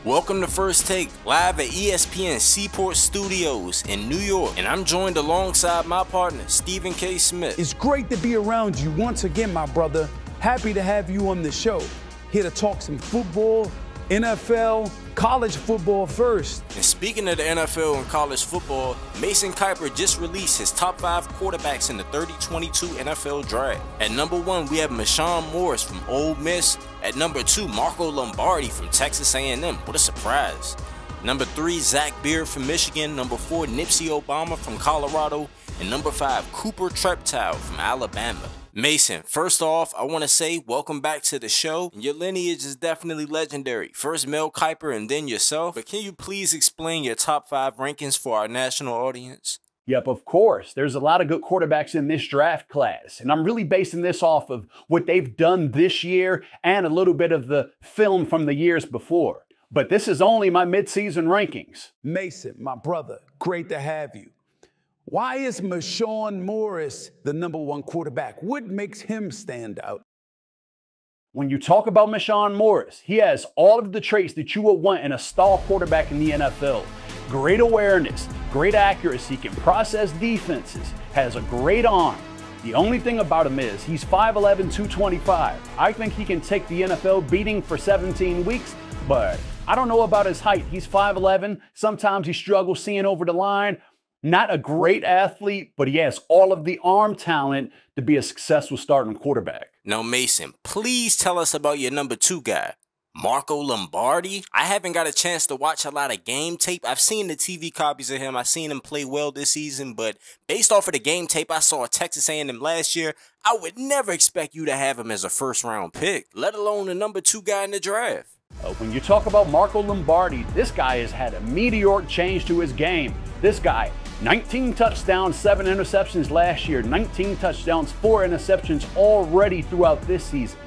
Welcome to First Take, live at ESPN Seaport Studios in New York, and I'm joined alongside my partner, Stephen K. Smith. It's great to be around you once again, my brother. Happy to have you on the show. Here to talk some football, NFL, college football first. And speaking of the NFL and college football, Mason Kiper just released his top 5 quarterbacks in the 2022 NFL Draft. At number 1, we have Marshawn Morris from Ole Miss. At number 2, Marco Lombardi from Texas A&M. What a surprise. Number 3, Zach Beard from Michigan. Number 4, Nipsey Obama from Colorado. And number 5, Cooper Treptow from Alabama. Mason, first off, I want to say welcome back to the show. Your lineage is definitely legendary. First Mel Kiper and then yourself. But can you please explain your top 5 rankings for our national audience? Yep, of course. There's a lot of good quarterbacks in this draft class. And I'm really basing this off of what they've done this year and a little bit of the film from the years before. But this is only my midseason rankings. Mason, my brother, great to have you. Why is Marshawn Morris the number 1 quarterback? What makes him stand out? When you talk about Marshawn Morris, he has all of the traits that you would want in a star quarterback in the NFL. Great awareness, great accuracy, can process defenses, has a great arm. The only thing about him is he's 5'11", 225. I think he can take the NFL beating for 17 weeks, but I don't know about his height. He's 5'11". Sometimes he struggles seeing over the line. Not a great athlete, but he has all of the arm talent to be a successful starting quarterback. Now, Mason, please tell us about your number 2 guy, Marco Lombardi. I haven't got a chance to watch a lot of game tape. I've seen the TV copies of him. I've seen him play well this season, but based off of the game tape I saw at Texas A&M last year, I would never expect you to have him as a first-round pick, let alone the number 2 guy in the draft. When you talk about Marco Lombardi, this guy has had a meteoric change to his game. This guy, 19 touchdowns, 7 interceptions last year, 19 touchdowns, 4 interceptions already throughout this season.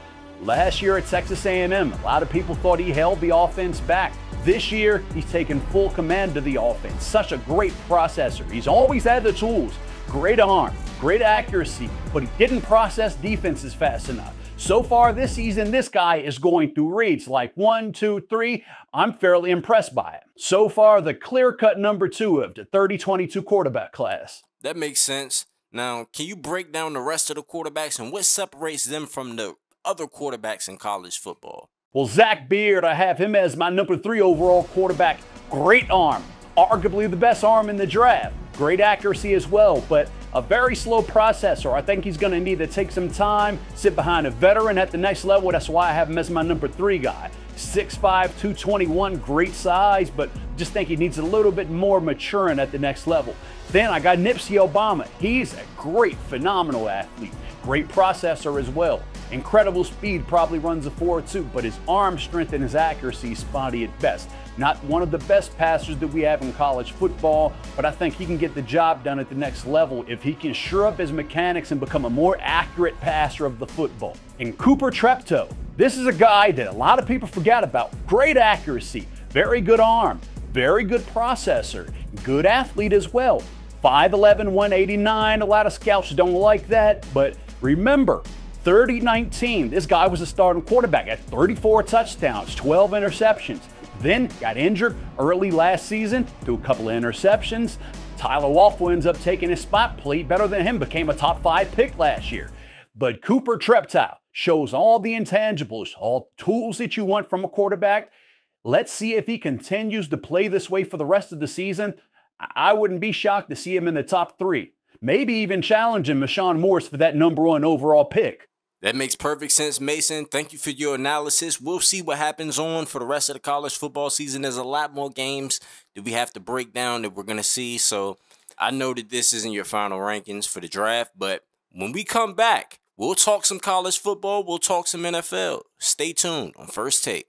Last year at Texas A&M, a lot of people thought he held the offense back. This year, he's taken full command of the offense. Such a great processor. He's always had the tools. Great arm, great accuracy, but he didn't process defenses fast enough. So far this season, this guy is going through reads like 1, 2, 3. I'm fairly impressed by it. So far, the clear-cut number 2 of the 2022 quarterback class. That makes sense. Now, can you break down the rest of the quarterbacks and what separates them from the other quarterbacks in college football? Well, Zach Beard, I have him as my number 3 overall quarterback. Great arm, arguably the best arm in the draft. Great accuracy as well, but a very slow processor. I think he's going to need to take some time, sit behind a veteran at the next level. That's why I have him as my number 3 guy. 6'5", 221, great size, but just think he needs a little bit more maturing at the next level. Then I got Nipsey Obama. He's a great, phenomenal athlete. Great processor as well. Incredible speed, probably runs a 4.2, but his arm strength and his accuracy is spotty at best. Not one of the best passers that we have in college football, but I think he can get the job done at the next level if he can shore up his mechanics and become a more accurate passer of the football. And Cooper Treptow, this is a guy that a lot of people forgot about. Great accuracy, very good arm, very good processor, good athlete as well. 5'11", 189, a lot of scouts don't like that, but remember, 30-19, this guy was a starting quarterback at 34 touchdowns, 12 interceptions. Then got injured early last season, threw a couple of interceptions. Tyler Waffle ends up taking his spot, played better than him, became a top 5 pick last year. But Cooper Treptow shows all the intangibles, all tools that you want from a quarterback. Let's see if he continues to play this way for the rest of the season. I wouldn't be shocked to see him in the top 3, maybe even challenging Marshawn Morris for that number 1 overall pick. That makes perfect sense, Mason. Thank you for your analysis. We'll see what happens on for the rest of the college football season. There's a lot more games that we have to break down that we're going to see. So I know that this isn't your final rankings for the draft, but when we come back, we'll talk some college football. We'll talk some NFL. Stay tuned on First Take.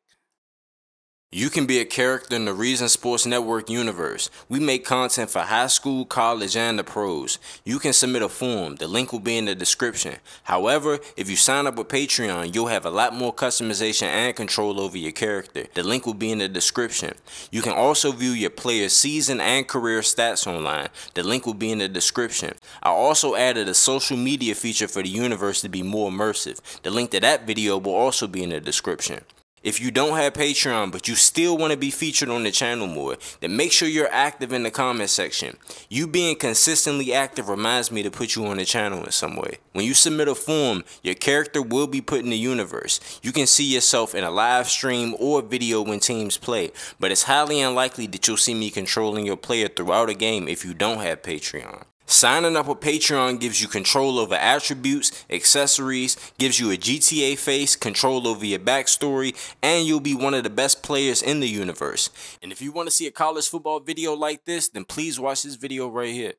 You can be a character in the Reason Sports Network universe. We make content for high school, college, and the pros. You can submit a form. The link will be in the description. However, if you sign up with Patreon, you'll have a lot more customization and control over your character. The link will be in the description. You can also view your player's season and career stats online. The link will be in the description. I also added a social media feature for the universe to be more immersive. The link to that video will also be in the description. If you don't have Patreon, but you still want to be featured on the channel more, then make sure you're active in the comment section. You being consistently active reminds me to put you on the channel in some way. When you submit a form, your character will be put in the universe. You can see yourself in a live stream or video when teams play, but it's highly unlikely that you'll see me controlling your player throughout a game if you don't have Patreon. Signing up with Patreon gives you control over attributes, accessories, gives you a GTA face, control over your backstory, and you'll be one of the best players in the universe. And if you want to see a college football video like this, then please watch this video right here.